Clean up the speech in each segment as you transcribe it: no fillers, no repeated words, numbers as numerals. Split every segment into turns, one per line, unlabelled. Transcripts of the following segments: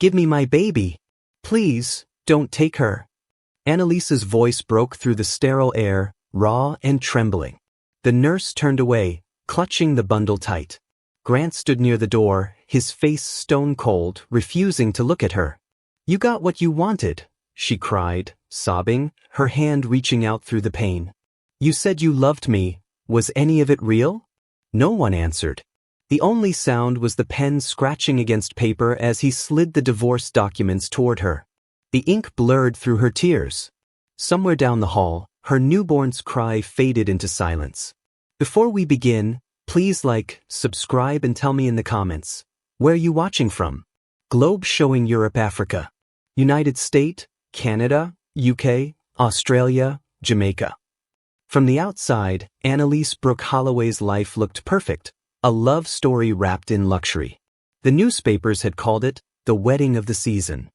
Give me my baby. Please, don't take her. Annalise's voice broke through the sterile air, raw and trembling. The nurse turned away, clutching the bundle tight. Grant stood near the door, his face stone cold, refusing to look at her. You got what you wanted, she cried, sobbing, her hand reaching out through the pain. You said you loved me. Was any of it real? No one answered. The only sound was the pen scratching against paper as he slid the divorce documents toward her. The ink blurred through her tears. Somewhere down the hall, her newborn's cry faded into silence. Before we begin, please like, subscribe and tell me in the comments. Where are you watching from? Globe showing Europe, Africa, United States, Canada, UK, Australia, Jamaica. From the outside, Annalise Brooke Holloway's life looked perfect, a love story wrapped in luxury. The newspapers had called it the wedding of the season.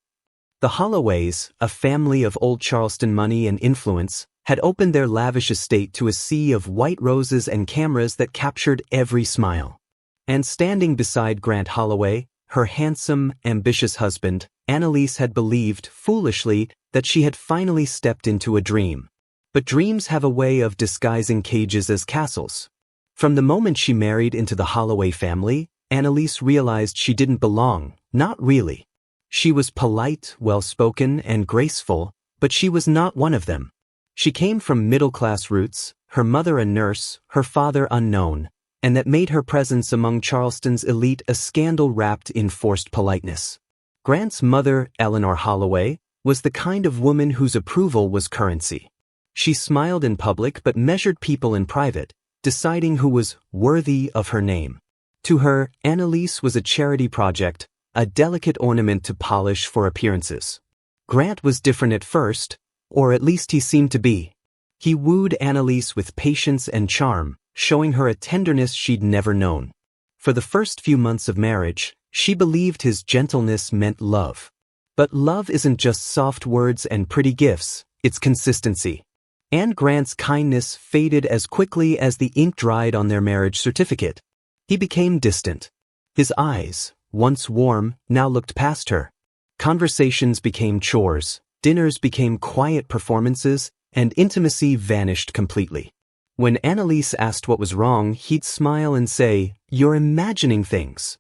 The Holloways, a family of old Charleston money and influence, had opened their lavish estate to a sea of white roses and cameras that captured every smile. And standing beside Grant Holloway, her handsome, ambitious husband, Annalise had believed, foolishly, that she had finally stepped into a dream. But dreams have a way of disguising cages as castles. From the moment she married into the Holloway family, Annalise realized she didn't belong, not really. She was polite, well-spoken, and graceful, but she was not one of them. She came from middle-class roots, her mother a nurse, her father unknown, and that made her presence among Charleston's elite a scandal wrapped in forced politeness. Grant's mother, Eleanor Holloway, was the kind of woman whose approval was currency. She smiled in public but measured people in private, deciding who was worthy of her name. To her, Annalise was a charity project, a delicate ornament to polish for appearances. Grant was different at first, or at least he seemed to be. He wooed Annalise with patience and charm, showing her a tenderness she'd never known. For the first few months of marriage, she believed his gentleness meant love. But love isn't just soft words and pretty gifts, it's consistency. Anne Grant's kindness faded as quickly as the ink dried on their marriage certificate. He became distant. His eyes, once warm, now looked past her. Conversations became chores, dinners became quiet performances, and intimacy vanished completely. When Annalise asked what was wrong, he'd smile and say, "You're imagining things."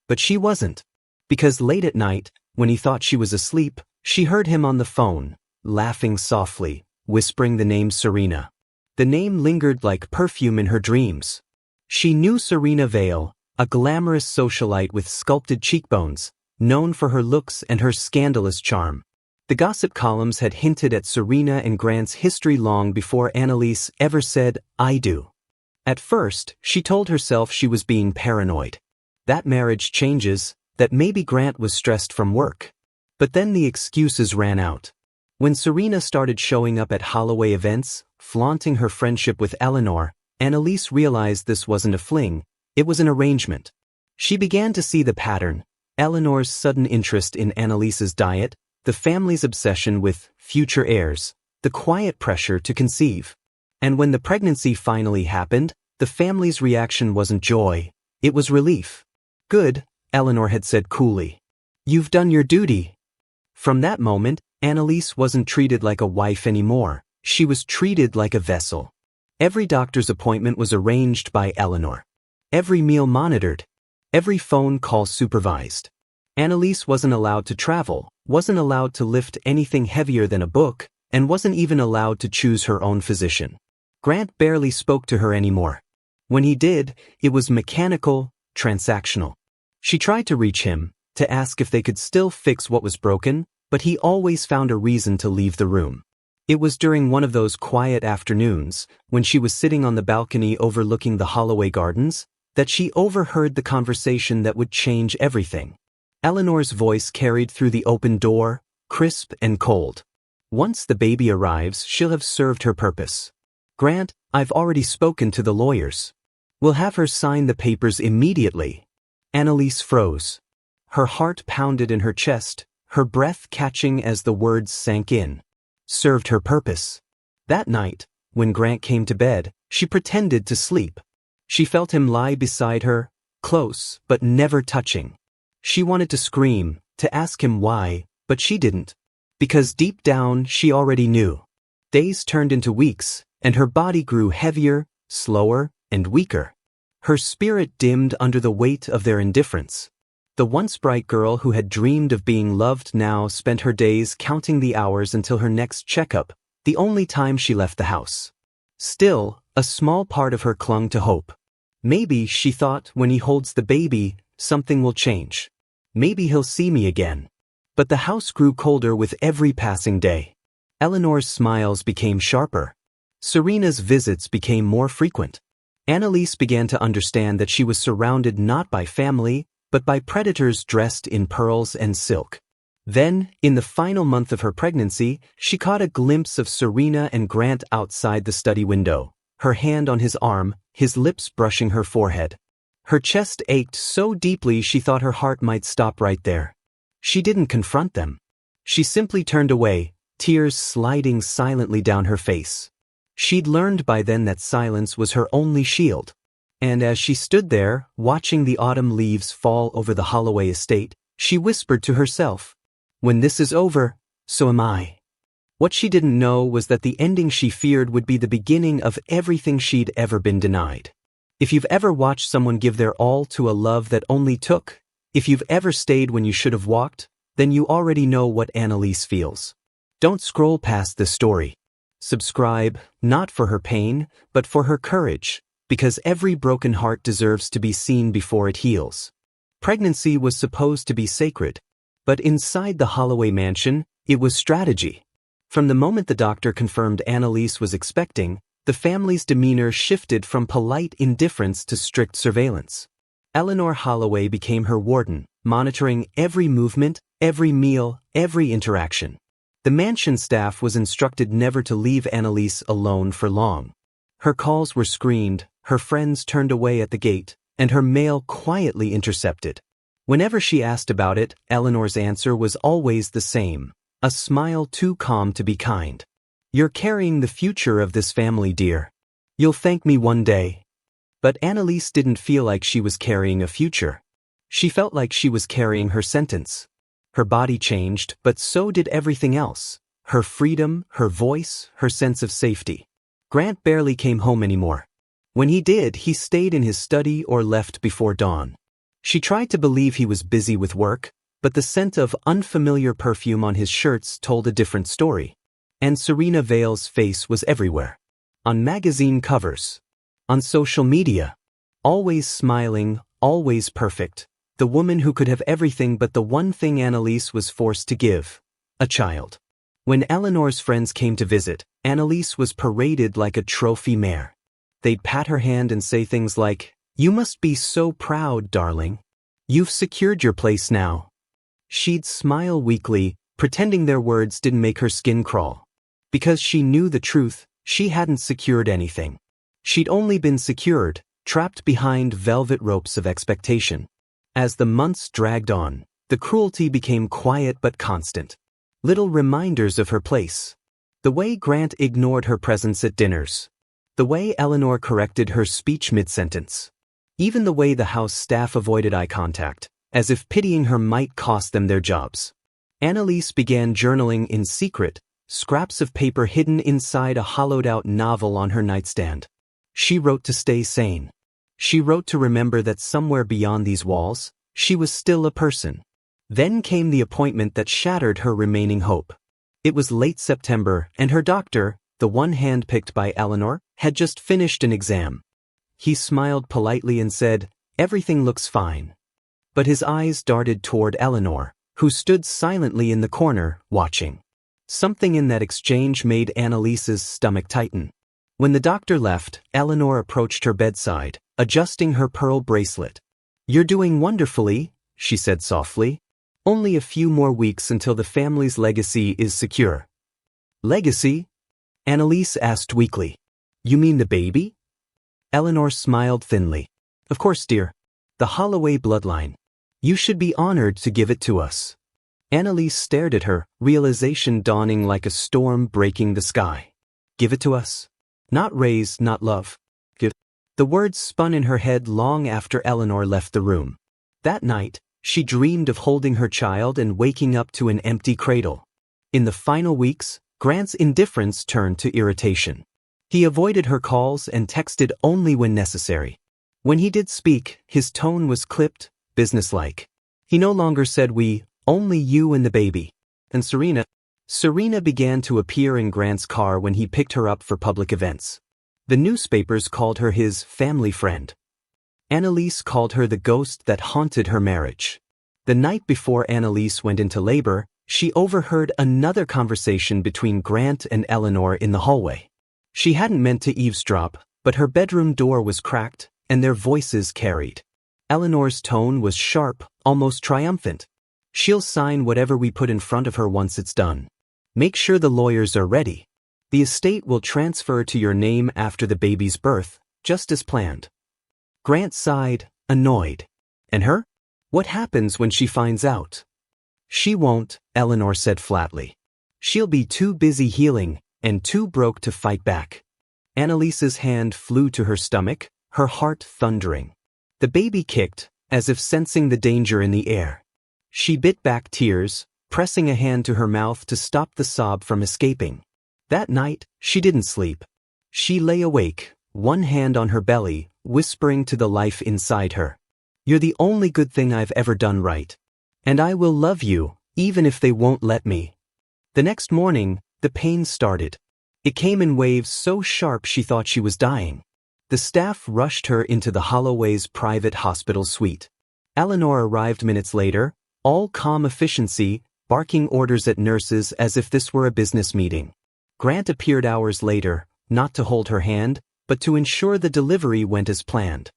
But she wasn't. Because late at night, when he thought she was asleep, she heard him on the phone, laughing softly, whispering the name Serena. The name lingered like perfume in her dreams. She knew Serena Vale, a glamorous socialite with sculpted cheekbones, known for her looks and her scandalous charm. The gossip columns had hinted at Serena and Grant's history long before Annalise ever said, "I do." At first, she told herself she was being paranoid. That marriage changes, that maybe Grant was stressed from work. But then the excuses ran out. When Serena started showing up at Holloway events, flaunting her friendship with Eleanor, Annalise realized this wasn't a fling, it was an arrangement. She began to see the pattern: Eleanor's sudden interest in Annalise's diet, the family's obsession with future heirs, the quiet pressure to conceive. And when the pregnancy finally happened, the family's reaction wasn't joy, it was relief. "Good," Eleanor had said coolly. "You've done your duty." From that moment, Annalise wasn't treated like a wife anymore, she was treated like a vessel. Every doctor's appointment was arranged by Eleanor. Every meal monitored. Every phone call supervised. Annalise wasn't allowed to travel, wasn't allowed to lift anything heavier than a book, and wasn't even allowed to choose her own physician. Grant barely spoke to her anymore. When he did, it was mechanical, transactional. She tried to reach him, to ask if they could still fix what was broken, but he always found a reason to leave the room. It was during one of those quiet afternoons, when she was sitting on the balcony overlooking the Holloway Gardens, that she overheard the conversation that would change everything. Eleanor's voice carried through the open door, crisp and cold. "Once the baby arrives, she'll have served her purpose. Grant, I've already spoken to the lawyers. We'll have her sign the papers immediately." Annalise froze. Her heart pounded in her chest, her breath catching as the words sank in. Served her purpose. That night, when Grant came to bed, she pretended to sleep. She felt him lie beside her, close but never touching. She wanted to scream, to ask him why, but she didn't. Because deep down, she already knew. Days turned into weeks, and her body grew heavier, slower, and weaker. Her spirit dimmed under the weight of their indifference. The once bright girl who had dreamed of being loved now spent her days counting the hours until her next checkup, the only time she left the house. Still, a small part of her clung to hope. Maybe, she thought, when he holds the baby, something will change. Maybe he'll see me again. But the house grew colder with every passing day. Eleanor's smiles became sharper. Serena's visits became more frequent. Annalise began to understand that she was surrounded not by family, but by predators dressed in pearls and silk. Then, in the final month of her pregnancy, she caught a glimpse of Serena and Grant outside the study window, her hand on his arm, his lips brushing her forehead. Her chest ached so deeply she thought her heart might stop right there. She didn't confront them. She simply turned away, tears sliding silently down her face. She'd learned by then that silence was her only shield. And as she stood there, watching the autumn leaves fall over the Holloway estate, she whispered to herself, "When this is over, so am I." What she didn't know was that the ending she feared would be the beginning of everything she'd ever been denied. If you've ever watched someone give their all to a love that only took, if you've ever stayed when you should have walked, then you already know what Annalise feels. Don't scroll past this story. Subscribe, not for her pain, but for her courage, because every broken heart deserves to be seen before it heals. Pregnancy was supposed to be sacred, but inside the Holloway mansion, it was strategy. From the moment the doctor confirmed Annalise was expecting, the family's demeanor shifted from polite indifference to strict surveillance. Eleanor Holloway became her warden, monitoring every movement, every meal, every interaction. The mansion staff was instructed never to leave Annalise alone for long. Her calls were screened, her friends turned away at the gate, and her mail quietly intercepted. Whenever she asked about it, Eleanor's answer was always the same, a smile too calm to be kind. "You're carrying the future of this family, dear. You'll thank me one day." But Annalise didn't feel like she was carrying a future. She felt like she was carrying her sentence. Her body changed, but so did everything else. Her freedom, her voice, her sense of safety. Grant barely came home anymore. When he did, he stayed in his study or left before dawn. She tried to believe he was busy with work, but the scent of unfamiliar perfume on his shirts told a different story. And Serena Vale's face was everywhere. On magazine covers. On social media. Always smiling, always perfect. The woman who could have everything but the one thing Annalise was forced to give. A child. When Eleanor's friends came to visit, Annalise was paraded like a trophy mare. They'd pat her hand and say things like, "You must be so proud, darling. You've secured your place now." She'd smile weakly, pretending their words didn't make her skin crawl. Because she knew the truth, she hadn't secured anything. She'd only been secured, trapped behind velvet ropes of expectation. As the months dragged on, the cruelty became quiet but constant. Little reminders of her place. The way Grant ignored her presence at dinners. The way Eleanor corrected her speech mid-sentence. Even the way the house staff avoided eye contact, as if pitying her might cost them their jobs. Annalise began journaling in secret, scraps of paper hidden inside a hollowed-out novel on her nightstand. She wrote to stay sane. She wrote to remember that somewhere beyond these walls, she was still a person. Then came the appointment that shattered her remaining hope. It was late September, and her doctor, the one handpicked by Eleanor, had just finished an exam. He smiled politely and said, "Everything looks fine." But his eyes darted toward Eleanor, who stood silently in the corner, watching. Something in that exchange made Annalise's stomach tighten. When the doctor left, Eleanor approached her bedside, adjusting her pearl bracelet. "You're doing wonderfully," she said softly. "Only a few more weeks until the family's legacy is secure." "Legacy?" Annalise asked weakly. "You mean the baby?" Eleanor smiled thinly. "Of course, dear. The Holloway bloodline. You should be honored to give it to us." Annalise stared at her, realization dawning like a storm breaking the sky. "Give it to us? Not raise, not love. Give." The words spun in her head long after Eleanor left the room. That night, She dreamed of holding her child and waking up to an empty cradle. In the final weeks, Grant's indifference turned to irritation. He avoided her calls and texted only when necessary. When he did speak, his tone was clipped, businesslike. He no longer said we, only you and the baby. And Serena began to appear in Grant's car when he picked her up for public events. The newspapers called her his family friend. Annalise called her the ghost that haunted her marriage. The night before Annalise went into labor, she overheard another conversation between Grant and Eleanor in the hallway. She hadn't meant to eavesdrop, but her bedroom door was cracked, and their voices carried. Eleanor's tone was sharp, almost triumphant. She'll sign whatever we put in front of her once it's done. Make sure the lawyers are ready. The estate will transfer to your name after the baby's birth, just as planned. Grant sighed, annoyed. And her? What happens when she finds out? She won't, Eleanor said flatly. She'll be too busy healing, and too broke to fight back. Annalise's hand flew to her stomach, her heart thundering. The baby kicked, as if sensing the danger in the air. She bit back tears, pressing a hand to her mouth to stop the sob from escaping. That night, she didn't sleep. She lay awake, one hand on her belly, whispering to the life inside her. You're the only good thing I've ever done right. And I will love you, even if they won't let me. The next morning, the pain started. It came in waves so sharp she thought she was dying. The staff rushed her into the Holloway's private hospital suite. Eleanor arrived minutes later, all calm efficiency, barking orders at nurses as if this were a business meeting. Grant appeared hours later, not to hold her hand, but to ensure the delivery went as planned.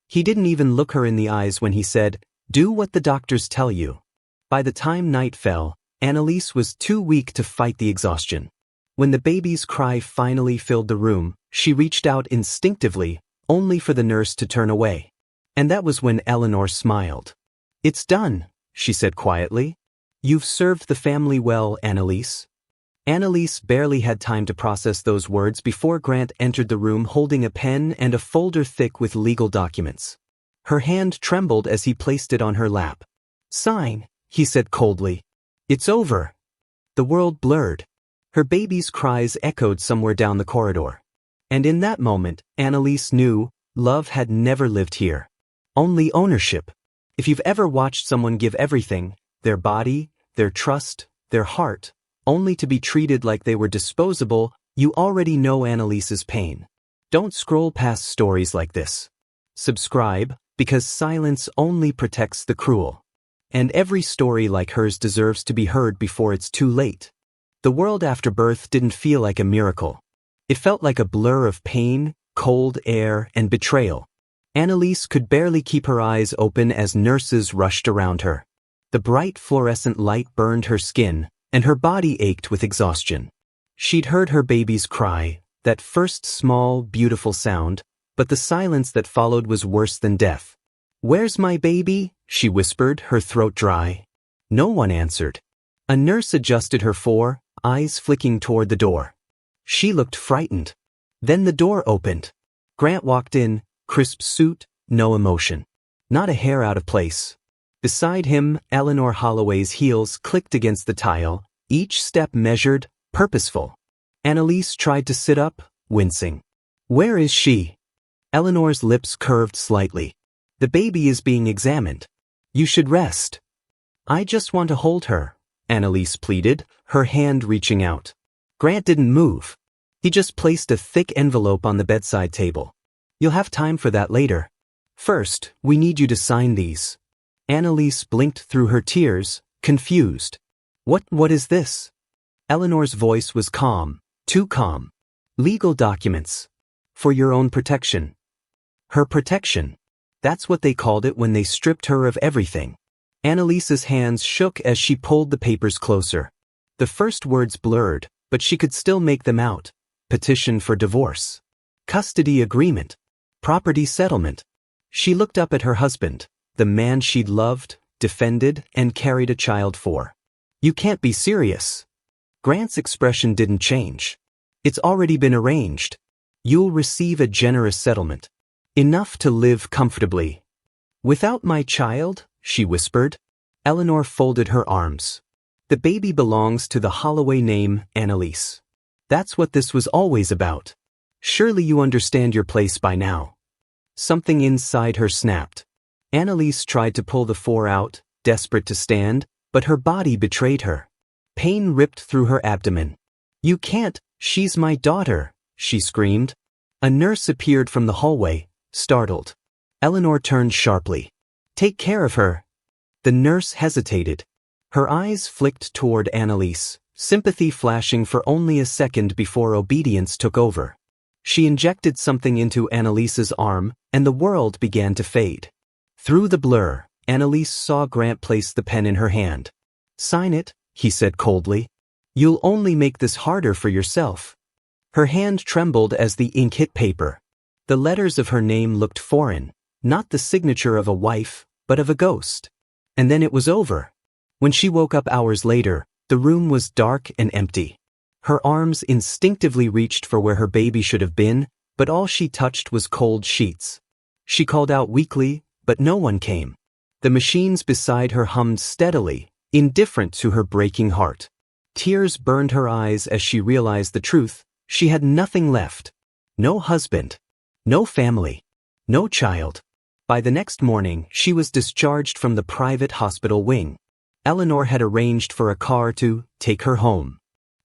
He didn't even look her in the eyes when he said, "Do what the doctors tell you." By the time night fell, Annalise was too weak to fight the exhaustion. When the baby's cry finally filled the room, she reached out instinctively, only for the nurse to turn away. And that was when Eleanor smiled. "It's done," she said quietly. "You've served the family well, Annalise." Annalise barely had time to process those words before Grant entered the room holding a pen and a folder thick with legal documents. Her hand trembled as he placed it on her lap. "Sign," he said coldly. "It's over." The world blurred. Her baby's cries echoed somewhere down the corridor. And in that moment, Annalise knew love had never lived here. Only ownership. If you've ever watched someone give everything, their body, their trust, their heart, only to be treated like they were disposable, you already know Annalise's pain. Don't scroll past stories like this. Subscribe, because silence only protects the cruel. And every story like hers deserves to be heard before it's too late. The world after birth didn't feel like a miracle. It felt like a blur of pain, cold air, and betrayal. Annalise could barely keep her eyes open as nurses rushed around her. The bright fluorescent light burned her skin, and her body ached with exhaustion. She'd heard her baby's cry, that first small, beautiful sound, but the silence that followed was worse than death. "Where's my baby?" she whispered, her throat dry. No one answered. A nurse adjusted her eyes flicking toward the door. She looked frightened. Then the door opened. Grant walked in, crisp suit, no emotion. Not a hair out of place. Beside him, Eleanor Holloway's heels clicked against the tile, each step measured, purposeful. Annalise tried to sit up, wincing. "Where is she?" Eleanor's lips curved slightly. "The baby is being examined. You should rest." "I just want to hold her," Annalise pleaded, her hand reaching out. Grant didn't move. He just placed a thick envelope on the bedside table. "You'll have time for that later. First, we need you to sign these." Annalise blinked through her tears, confused. What is this?" Eleanor's voice was calm, too calm. "Legal documents. For your own protection." Her protection. That's what they called it when they stripped her of everything. Annalise's hands shook as she pulled the papers closer. The first words blurred, but she could still make them out. Petition for divorce. Custody agreement. Property settlement. She looked up at her husband, the man she'd loved, defended, and carried a child for. "You can't be serious." Grant's expression didn't change. "It's already been arranged. You'll receive a generous settlement. Enough to live comfortably." "Without my child?" she whispered. Eleanor folded her arms. The baby belongs to the Holloway name Annalise. That's what this was always about. Surely you understand your place by now. Something inside her snapped. Annalise tried to pull the 4 out, desperate to stand, but her body betrayed her. Pain ripped through her abdomen. You can't, she's my daughter, she screamed. A nurse appeared from the hallway, startled. Eleanor turned sharply. Take care of her. The nurse hesitated. Her eyes flicked toward Annalise, sympathy flashing for only a second before obedience took over. She injected something into Annalise's arm, and the world began to fade. Through the blur, Annalise saw Grant place the pen in her hand. Sign it, he said coldly. You'll only make this harder for yourself. Her hand trembled as the ink hit paper. The letters of her name looked foreign, not the signature of a wife, but of a ghost. And then it was over. When she woke up hours later, the room was dark and empty. Her arms instinctively reached for where her baby should have been, but all she touched was cold sheets. She called out weakly, but no one came. The machines beside her hummed steadily, indifferent to her breaking heart. Tears burned her eyes as she realized the truth. She had nothing left. No husband. No family. No child. By the next morning, she was discharged from the private hospital wing. Eleanor had arranged for a car to take her home.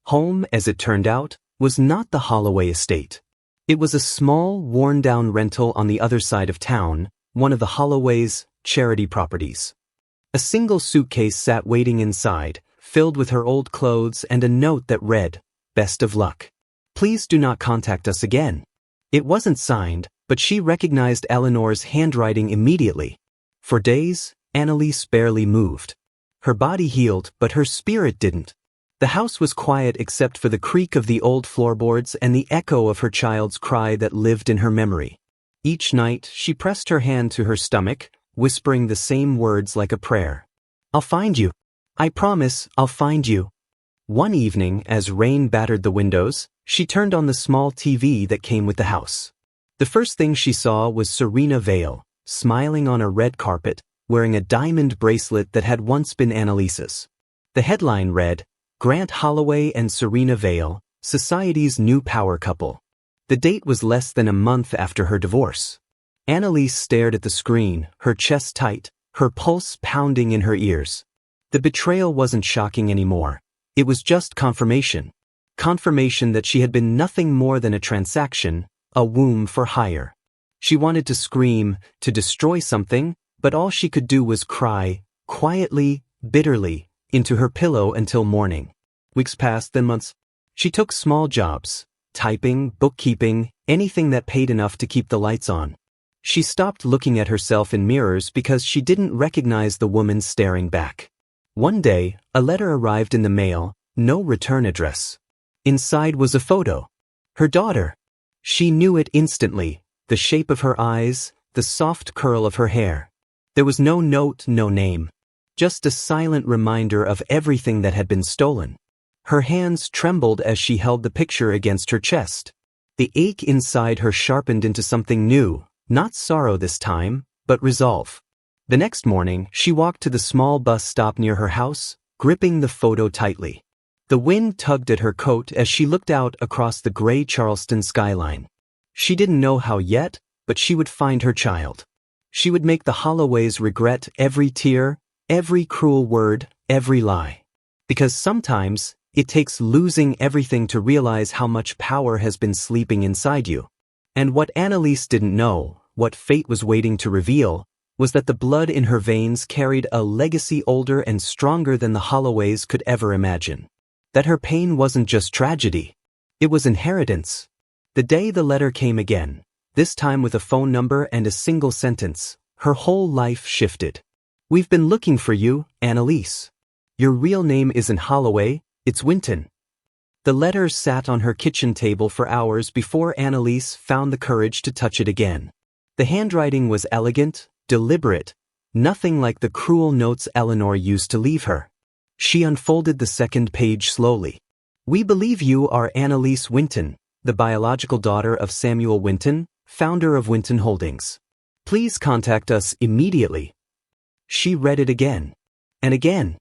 Home, as it turned out, was not the Holloway estate. It was a small, worn-down rental on the other side of town, one of the Holloway's charity properties. A single suitcase sat waiting inside, filled with her old clothes and a note that read, "Best of luck. Please do not contact us again." It wasn't signed, but she recognized Eleanor's handwriting immediately. For days, Annalise barely moved. Her body healed, but her spirit didn't. The house was quiet except for the creak of the old floorboards and the echo of her child's cry that lived in her memory. Each night, she pressed her hand to her stomach, whispering the same words like a prayer. I'll find you. I promise, I'll find you. One evening, as rain battered the windows, she turned on the small TV that came with the house. The first thing she saw was Serena Vale, smiling on a red carpet, wearing a diamond bracelet that had once been Annalise's. The headline read, Grant Holloway and Serena Vale, society's new power couple. The date was less than a month after her divorce. Annalise stared at the screen, her chest tight, her pulse pounding in her ears. The betrayal wasn't shocking anymore. It was just confirmation. Confirmation that she had been nothing more than a transaction, a womb for hire. She wanted to scream, to destroy something, but all she could do was cry, quietly, bitterly, into her pillow until morning. Weeks passed, then months. She took small jobs, typing, bookkeeping, anything that paid enough to keep the lights on. She stopped looking at herself in mirrors because she didn't recognize the woman staring back. One day, a letter arrived in the mail, no return address. Inside was a photo. Her daughter. She knew it instantly, the shape of her eyes, the soft curl of her hair. There was no note, no name. Just a silent reminder of everything that had been stolen. Her hands trembled as she held the picture against her chest. The ache inside her sharpened into something new, not sorrow this time, but resolve. The next morning, she walked to the small bus stop near her house, gripping the photo tightly. The wind tugged at her coat as she looked out across the gray Charleston skyline. She didn't know how yet, but she would find her child. She would make the Holloways regret every tear, every cruel word, every lie. Because sometimes, it takes losing everything to realize how much power has been sleeping inside you. And what Annalise didn't know, what fate was waiting to reveal, was that the blood in her veins carried a legacy older and stronger than the Holloways could ever imagine. That her pain wasn't just tragedy. It was inheritance. The day the letter came again, this time with a phone number and a single sentence, her whole life shifted. We've been looking for you, Annalise. Your real name isn't Holloway, it's Winton. The letter sat on her kitchen table for hours before Annalise found the courage to touch it again. The handwriting was elegant, deliberate, nothing like the cruel notes Eleanor used to leave her. She unfolded the second page slowly. We believe you are Annalise Winton, the biological daughter of Samuel Winton, founder of Winton Holdings. Please contact us immediately. She read it again. And again.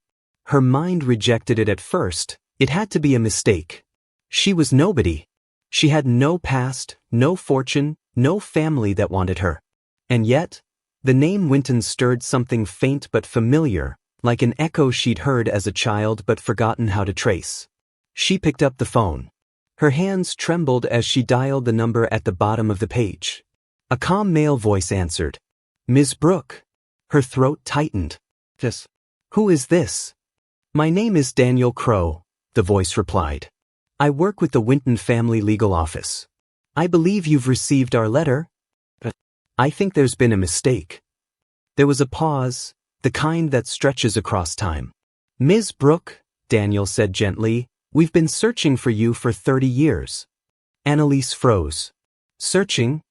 Her mind rejected it at first. It had to be a mistake. She was nobody. She had no past, no fortune, no family that wanted her. And yet, the name Winton stirred something faint but familiar, like an echo she'd heard as a child but forgotten how to trace. She picked up the phone. Her hands trembled as she dialed the number at the bottom of the page. A calm male voice answered. Ms. Brooke. Her throat tightened. Yes. Who is this? My name is Daniel Crow, the voice replied. I work with the Winton family legal office. I believe you've received our letter. I think there's been a mistake. There was a pause, the kind that stretches across time. Ms. Brooke, Daniel said gently, we've been searching for you for 30 years. Annalise froze. Searching?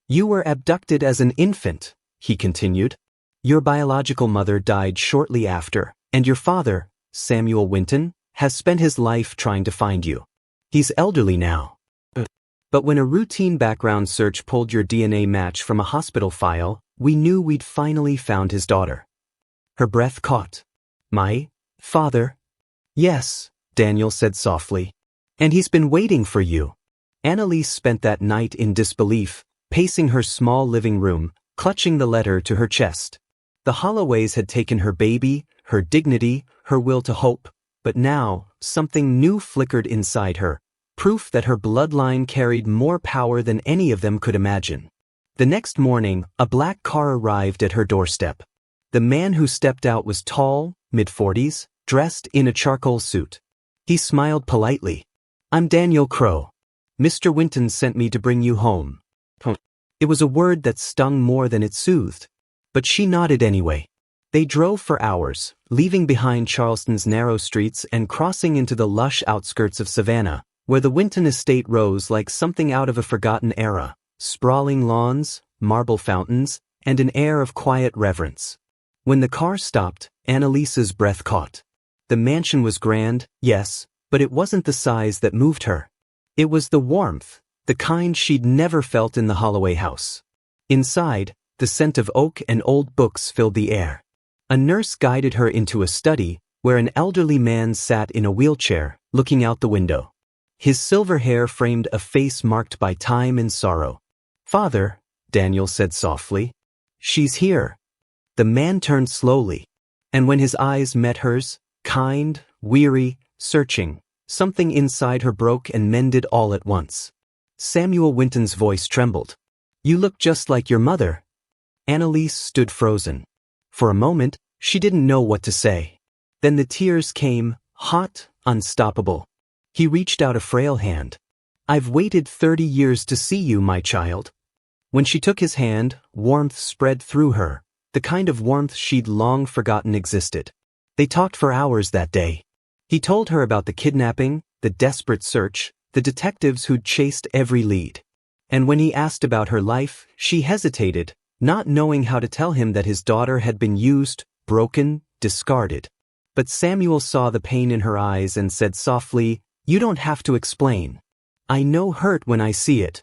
You were abducted as an infant, he continued. Your biological mother died shortly after, and your father, Samuel Winton, has spent his life trying to find you. He's elderly now. But when a routine background search pulled your DNA match from a hospital file, we knew we'd finally found his daughter. Her breath caught. My father? Yes, Daniel said softly. And he's been waiting for you. Annalise spent that night in disbelief, pacing her small living room, clutching the letter to her chest. The Holloways had taken her baby, her dignity, her will to hope, but now, something new flickered inside her, proof that her bloodline carried more power than any of them could imagine. The next morning, a black car arrived at her doorstep. The man who stepped out was tall, mid-40s, dressed in a charcoal suit. He smiled politely. I'm Daniel Crow. Mr. Winton sent me to bring you home. It was a word that stung more than it soothed. But she nodded anyway. They drove for hours, leaving behind Charleston's narrow streets and crossing into the lush outskirts of Savannah, where the Winton estate rose like something out of a forgotten era, sprawling lawns, marble fountains, and an air of quiet reverence. When the car stopped, Annalise's breath caught. The mansion was grand, yes, but it wasn't the size that moved her. It was the warmth, the kind she'd never felt in the Holloway house. Inside, the scent of oak and old books filled the air. A nurse guided her into a study, where an elderly man sat in a wheelchair, looking out the window. His silver hair framed a face marked by time and sorrow. Father, Daniel said softly. She's here. The man turned slowly, and when his eyes met hers, kind, weary, searching, something inside her broke and mended all at once. Samuel Winton's voice trembled. You look just like your mother. Annalise stood frozen. For a moment, she didn't know what to say. Then the tears came, hot, unstoppable. He reached out a frail hand. I've waited 30 years to see you, my child. When she took his hand, warmth spread through her, the kind of warmth she'd long forgotten existed. They talked for hours that day. He told her about the kidnapping, the desperate search, the detectives who'd chased every lead. And when he asked about her life, she hesitated, not knowing how to tell him that his daughter had been used, broken, discarded. But Samuel saw the pain in her eyes and said softly, You don't have to explain. I know hurt when I see it.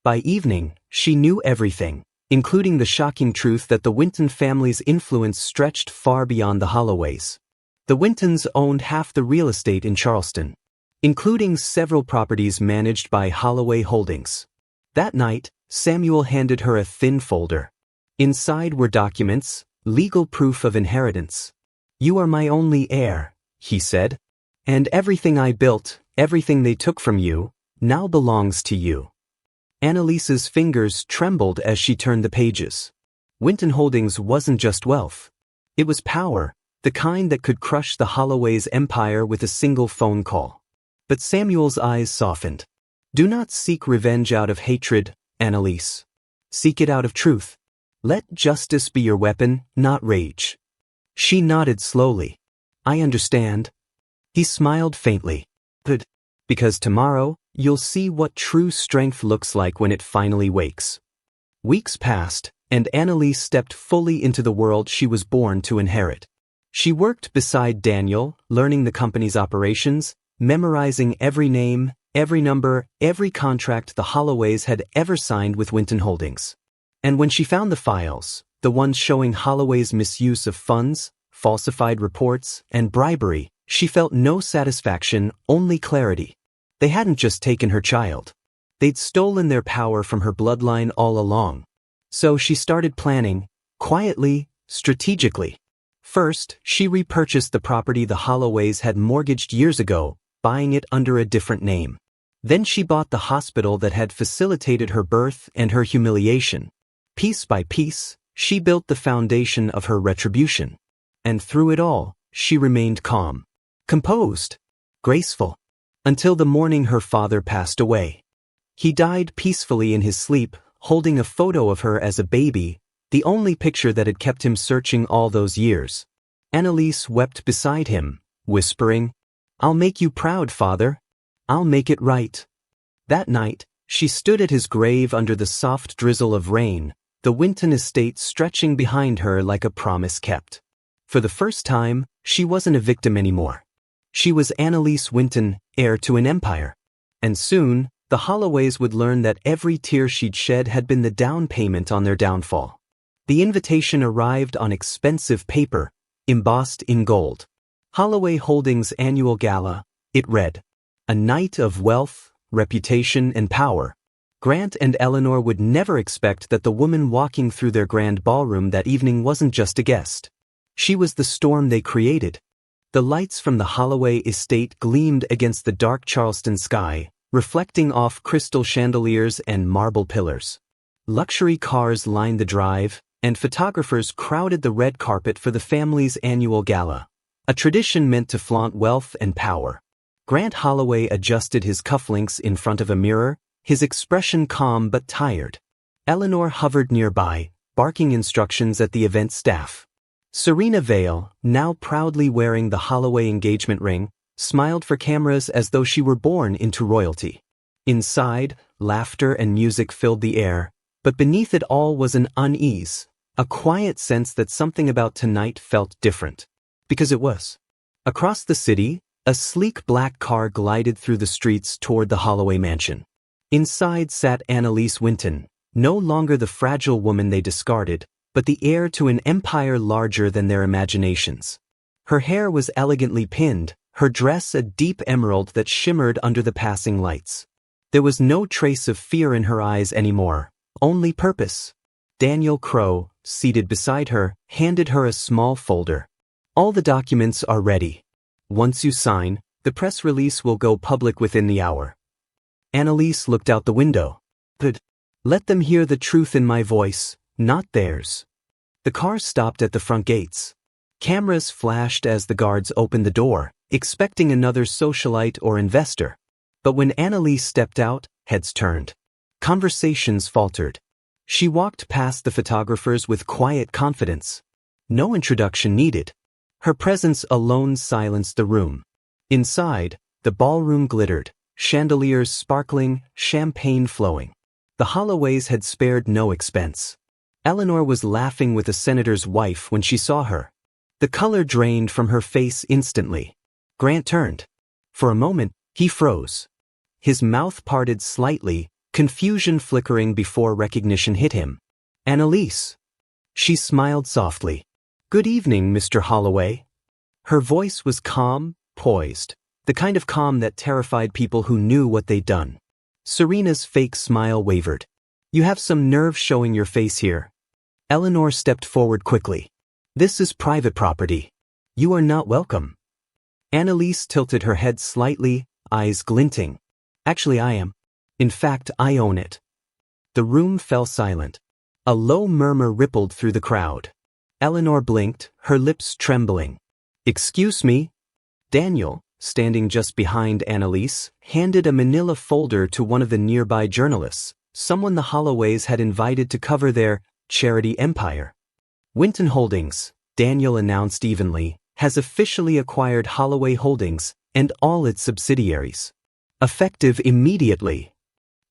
By evening, she knew everything, including the shocking truth that the Winton family's influence stretched far beyond the Holloways. The Wintons owned half the real estate in Charleston, including several properties managed by Holloway Holdings. That night, Samuel handed her a thin folder. Inside were documents, legal proof of inheritance. You are my only heir, he said. And everything I built, everything they took from you, now belongs to you. Annalise's fingers trembled as she turned the pages. Winton Holdings wasn't just wealth. It was power, the kind that could crush the Holloway's empire with a single phone call. But Samuel's eyes softened. Do not seek revenge out of hatred, Annalise. Seek it out of truth. Let justice be your weapon, not rage. She nodded slowly. I understand. He smiled faintly. Good. Because tomorrow, you'll see what true strength looks like when it finally wakes. Weeks passed, and Annalise stepped fully into the world she was born to inherit. She worked beside Daniel, learning the company's operations, memorizing every name, every number, every contract the Holloways had ever signed with Winton Holdings. And when she found the files, the ones showing Holloway's misuse of funds, falsified reports, and bribery. She felt no satisfaction, only clarity. They hadn't just taken her child. They'd stolen their power from her bloodline all along. So she started planning, quietly, strategically. First, she repurchased the property the Holloways had mortgaged years ago, buying it under a different name. Then she bought the hospital that had facilitated her birth and her humiliation. Piece by piece, she built the foundation of her retribution. And through it all, she remained calm, composed, graceful, until the morning her father passed away. He died peacefully in his sleep, holding a photo of her as a baby, the only picture that had kept him searching all those years. Annalise wept beside him, whispering, "I'll make you proud, Father. I'll make it right." That night, she stood at his grave under the soft drizzle of rain, the Winton estate stretching behind her like a promise kept. For the first time, she wasn't a victim anymore. She was Annalise Winton, heir to an empire. And soon, the Holloways would learn that every tear she'd shed had been the down payment on their downfall. The invitation arrived on expensive paper, embossed in gold. Holloway Holdings' annual gala, it read, "A night of wealth, reputation, and power." Grant and Eleanor would never expect that the woman walking through their grand ballroom that evening wasn't just a guest. She was the storm they created. The lights from the Holloway estate gleamed against the dark Charleston sky, reflecting off crystal chandeliers and marble pillars. Luxury cars lined the drive, and photographers crowded the red carpet for the family's annual gala, a tradition meant to flaunt wealth and power. Grant Holloway adjusted his cufflinks in front of a mirror, his expression calm but tired. Eleanor hovered nearby, barking instructions at the event staff. Serena Vale, now proudly wearing the Holloway engagement ring, smiled for cameras as though she were born into royalty. Inside, laughter and music filled the air, but beneath it all was an unease, a quiet sense that something about tonight felt different. Because it was. Across the city, a sleek black car glided through the streets toward the Holloway mansion. Inside sat Annalise Winton, no longer the fragile woman they discarded, but the heir to an empire larger than their imaginations. Her hair was elegantly pinned, her dress a deep emerald that shimmered under the passing lights. There was no trace of fear in her eyes anymore, only purpose. Daniel Crowe, seated beside her, handed her a small folder. "All the documents are ready. Once you sign, the press release will go public within the hour." Annalise looked out the window. "Good. Let them hear the truth in my voice, not theirs." The car stopped at the front gates. Cameras flashed as the guards opened the door, expecting another socialite or investor. But when Annalise stepped out, heads turned. Conversations faltered. She walked past the photographers with quiet confidence. No introduction needed. Her presence alone silenced the room. Inside, the ballroom glittered, chandeliers sparkling, champagne flowing. The Holloways had spared no expense. Eleanor was laughing with a senator's wife when she saw her. The color drained from her face instantly. Grant turned. For a moment, he froze. His mouth parted slightly, confusion flickering before recognition hit him. "Annalise." She smiled softly. "Good evening, Mr. Holloway." Her voice was calm, poised, the kind of calm that terrified people who knew what they'd done. Serena's fake smile wavered. "You have some nerve showing your face here." Eleanor stepped forward quickly. "This is private property. You are not welcome." Annalise tilted her head slightly, eyes glinting. "Actually, I am. In fact, I own it." The room fell silent. A low murmur rippled through the crowd. Eleanor blinked, her lips trembling. "Excuse me?" Daniel, standing just behind Annalise, handed a manila folder to one of the nearby journalists, someone the Holloways had invited to cover their charity empire. "Winton Holdings," Daniel announced evenly, "has officially acquired Holloway Holdings and all its subsidiaries. Effective immediately."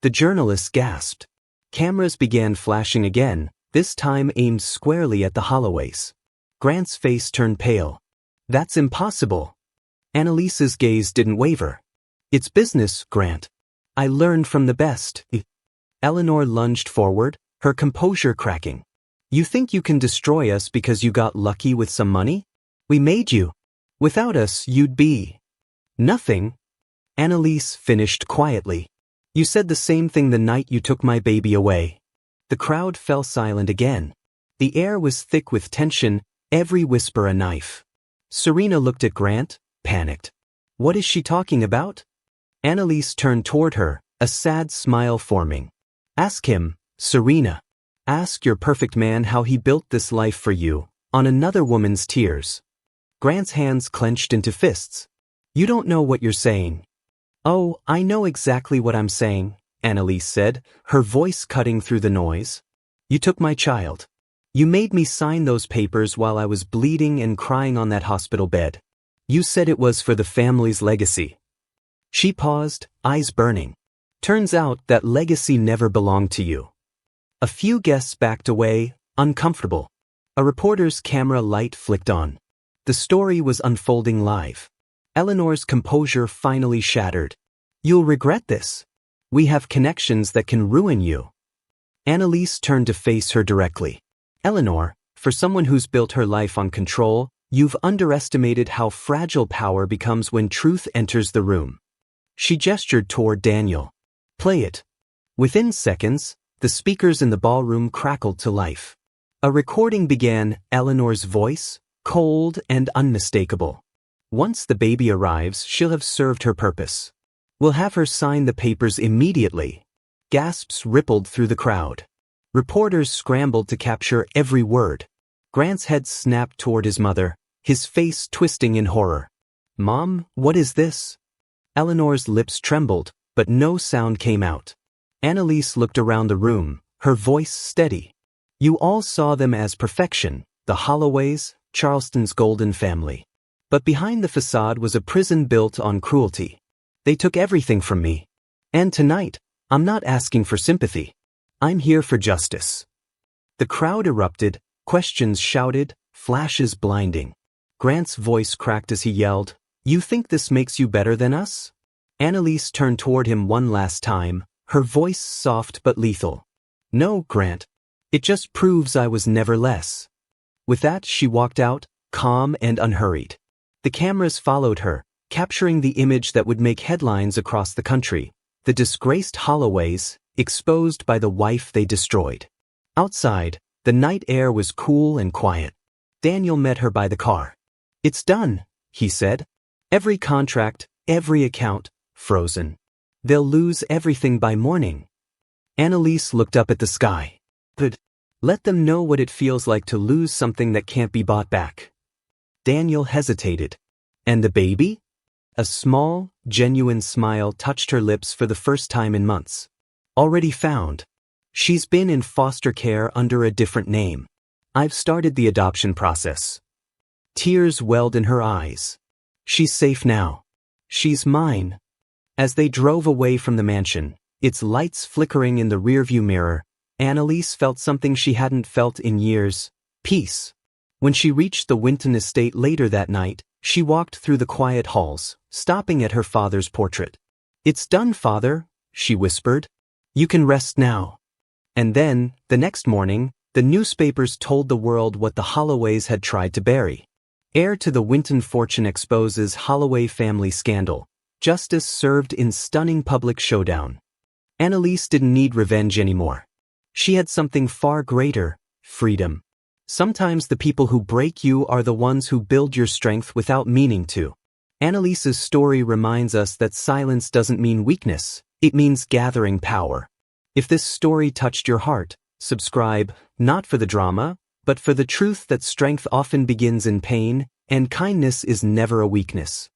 The journalist gasped. Cameras began flashing again, this time aimed squarely at the Holloways. Grant's face turned pale. "That's impossible." Annalise's gaze didn't waver. "It's business, Grant. I learned from the best." Eleanor lunged forward, her composure cracking. You think you can destroy us because you got lucky with some money? We made you. Without us, you'd be nothing. Annalise finished quietly. You said the same thing the night you took my baby away. The crowd fell silent again. The air was thick with tension, every whisper a knife. Serena looked at Grant, panicked. What is she talking about? Annalise turned toward her, a sad smile forming. Ask him, Serena. Ask your perfect man how he built this life for you, on another woman's tears. Grant's hands clenched into fists. You don't know what you're saying. Oh, I know exactly what I'm saying, Annalise said, her voice cutting through the noise. You took my child. You made me sign those papers while I was bleeding and crying on that hospital bed. You said it was for the family's legacy. She paused, eyes burning. Turns out that legacy never belonged to you. A few guests backed away, uncomfortable. A reporter's camera light flicked on. The story was unfolding live. Eleanor's composure finally shattered. You'll regret this. We have connections that can ruin you. Annalise turned to face her directly. Eleanor, for someone who's built her life on control, you've underestimated how fragile power becomes when truth enters the room. She gestured toward Daniel. Play it. Within seconds, the speakers in the ballroom crackled to life. A recording began, Eleanor's voice, cold and unmistakable. Once the baby arrives, she'll have served her purpose. We'll have her sign the papers immediately. Gasps rippled through the crowd. Reporters scrambled to capture every word. Grant's head snapped toward his mother, his face twisting in horror. Mom, what is this? Eleanor's lips trembled, but no sound came out. Annalise looked around the room, her voice steady. You all saw them as perfection, the Holloways, Charleston's golden family. But behind the facade was a prison built on cruelty. They took everything from me. And tonight, I'm not asking for sympathy. I'm here for justice. The crowd erupted, questions shouted, flashes blinding. Grant's voice cracked as he yelled, You think this makes you better than us? Annalise turned toward him one last time, her voice soft but lethal. No, Grant. It just proves I was never less. With that, she walked out, calm and unhurried. The cameras followed her, capturing the image that would make headlines across the country. The disgraced Holloways, exposed by the wife they destroyed. Outside, the night air was cool and quiet. Daniel met her by the car. It's done, he said. Every contract, every account, frozen. They'll lose everything by morning. Annalise looked up at the sky. Good. Let them know what it feels like to lose something that can't be bought back. Daniel hesitated. And the baby? A small, genuine smile touched her lips for the first time in months. Already found. She's been in foster care under a different name. I've started the adoption process. Tears welled in her eyes. She's safe now. She's mine. As they drove away from the mansion, its lights flickering in the rearview mirror, Annalise felt something she hadn't felt in years, peace. When she reached the Winton estate later that night, she walked through the quiet halls, stopping at her father's portrait. It's done, Father, she whispered. You can rest now. And then, the next morning, the newspapers told the world what the Holloways had tried to bury. Heir to the Winton fortune exposes Holloway family scandal. Justice served in stunning public showdown. Annalise didn't need revenge anymore. She had something far greater, freedom. Sometimes the people who break you are the ones who build your strength without meaning to. Annalise's story reminds us that silence doesn't mean weakness, it means gathering power. If this story touched your heart, subscribe, not for the drama, but for the truth that strength often begins in pain, and kindness is never a weakness.